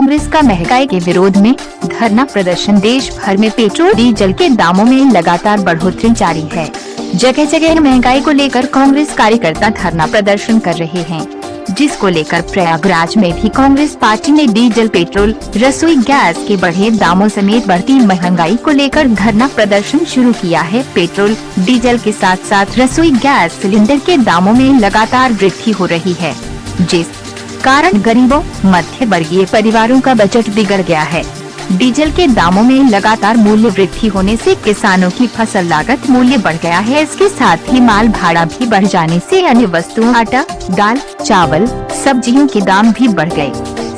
कांग्रेस का महंगाई के विरोध में धरना प्रदर्शन। देश भर में पेट्रोल डीजल के दामों में लगातार बढ़ोतरी जारी है। जगह जगह महंगाई को लेकर कांग्रेस कार्यकर्ता धरना प्रदर्शन कर रहे हैं, जिसको लेकर प्रयागराज में भी कांग्रेस पार्टी ने डीजल, पेट्रोल, रसोई गैस के बढ़े दामों समेत बढ़ती महंगाई को लेकर धरना प्रदर्शन शुरू किया है। पेट्रोल, डीजल के साथ साथ रसोई गैस सिलेंडर के दामों में लगातार वृद्धि हो रही है, जिस कारण गरीबों, मध्य वर्गीय परिवारों का बजट बिगड़ गया है। डीजल के दामों में लगातार मूल्य वृद्धि होने से किसानों की फसल लागत मूल्य बढ़ गया है। इसके साथ ही माल भाड़ा भी बढ़ जाने से अन्य वस्तुओं, आटा, दाल, चावल, सब्जियों के दाम भी बढ़ गए।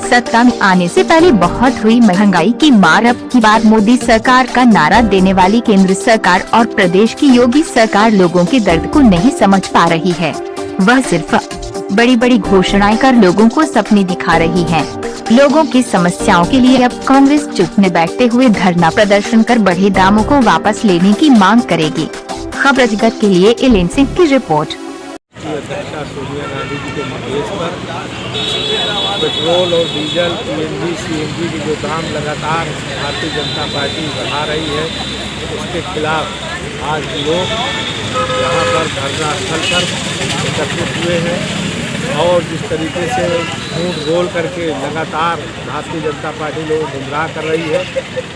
सत्ता में आने से पहले बहुत हुई महंगाई की मार अब की बार मोदी सरकार का नारा देने वाली केंद्र सरकार और प्रदेश की योगी सरकार लोगों के दर्द को नहीं समझ पा रही है। वह सिर्फ बड़ी बड़ी घोषणाएं कर लोगों को सपने दिखा रही है। लोगों की समस्याओं के लिए अब कांग्रेस चुप में बैठते हुए धरना प्रदर्शन कर बढ़े दामों को वापस लेने की मांग करेगी। खबर जगत के लिए एलेन सिंह की रिपोर्ट। सोनिया गांधी जी के निर्देश पर पेट्रोल और डीजल, पीएनजी, सीएनजी के जो दाम लगातार भारतीय जनता पार्टी बढ़ा रही है, उसके खिलाफ आज लोग यहाँ पर धरना स्थल पर एकत्रित हुए हैं और जिस तरीके से झूठ बोल करके लगातार भारतीय जनता पार्टी लोग गुमराह कर रही है,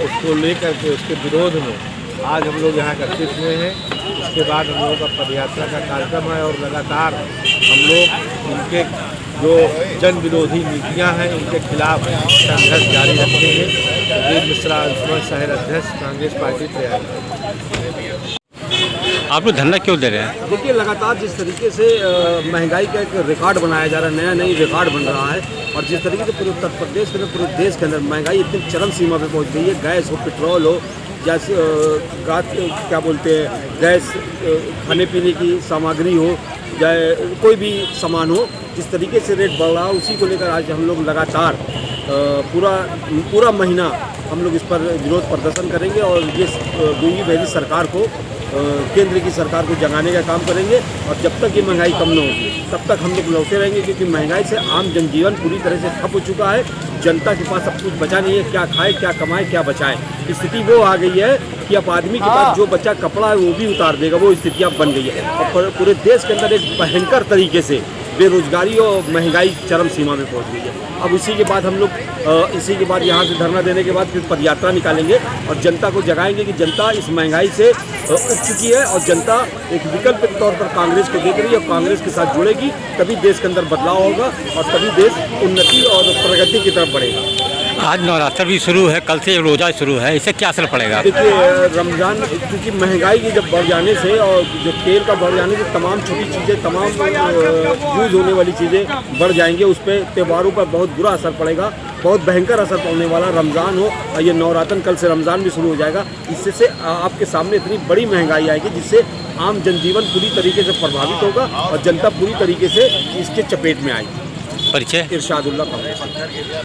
उसको लेकर के उसके विरोध में आज हम लोग यहाँ एकत्रित हुए हैं। उसके बाद हम लोगों का पदयात्रा का कार्यक्रम है और लगातार हम लोग उनके जो जन विरोधी नीतियाँ हैं उनके खिलाफ संघर्ष जारी रखेंगे। प्रदीप मिश्रा, शहर अध्यक्ष, कांग्रेस पार्टी तैयार। आप लोग धरना क्यों दे रहे हैं? देखिए, लगातार जिस तरीके से महंगाई का एक रिकॉर्ड बनाया जा रहा है, नया रिकॉर्ड बन रहा है और जिस तरीके से पूरे उत्तर प्रदेश के पूरे देश के अंदर महंगाई इतनी चरम सीमा पे पहुंच गई है। गैस हो, पेट्रोल हो, जैसे क्या बोलते हैं, गैस, खाने पीने की सामग्री हो, चाहे कोई भी सामान हो, जिस तरीके से रेट बढ़ रहा है उसी को लेकर आज हम लोग लगातार पूरा महीना हम लोग इस पर विरोध प्रदर्शन करेंगे और ये गूंगी बहरी सरकार को, केंद्र की सरकार को जगाने का काम करेंगे। और जब तक ये महंगाई कम न होगी तब तक हम लोग लौटे रहेंगे, क्योंकि महंगाई से आम जनजीवन पूरी तरह से ठप हो चुका है। जनता के पास अब कुछ बचा नहीं है, क्या खाए, क्या कमाए, क्या बचाए। स्थिति वो आ गई है कि अब आदमी के पास जो बचा कपड़ा है वो भी उतार देगा, वो स्थिति अब बन गई है। और पूरे देश के अंदर एक भयंकर तरीके से बेरोजगारी और महंगाई चरम सीमा में पहुंच गई है। अब इसी के बाद यहाँ से धरना देने के बाद फिर पदयात्रा निकालेंगे और जनता को जगाएंगे कि जनता इस महंगाई से उब चुकी है और जनता एक विकल्प के तौर पर कांग्रेस को देख रही है और कांग्रेस के साथ जुड़ेगी, तभी देश के अंदर बदलाव होगा और तभी देश उन्नति और प्रगति की तरफ बढ़ेगा। आज नवरात्र भी शुरू है, कल से रोजा शुरू है, इससे क्या असर पड़ेगा? देखिए, रमज़ान क्योंकि महंगाई की जब बढ़ जाने से और जो तेल का बढ़ जाने से तमाम छोटी चीज़ें, तमाम यूज़ होने वाली चीज़ें बढ़ जाएंगे। उस पर त्योहारों पर बहुत बुरा असर पड़ेगा, बहुत भयंकर असर पड़ने वाला। रमज़ान हो और ये नवरात्र, कल से रमज़ान भी शुरू हो जाएगा। इससे आपके सामने इतनी बड़ी महंगाई आएगी जिससे आम जनजीवन पूरी तरीके से प्रभावित होगा और जनता पूरी तरीके से इसके चपेट में आएगी। परिचय? इरशादुल्लाह, कांग्रेस।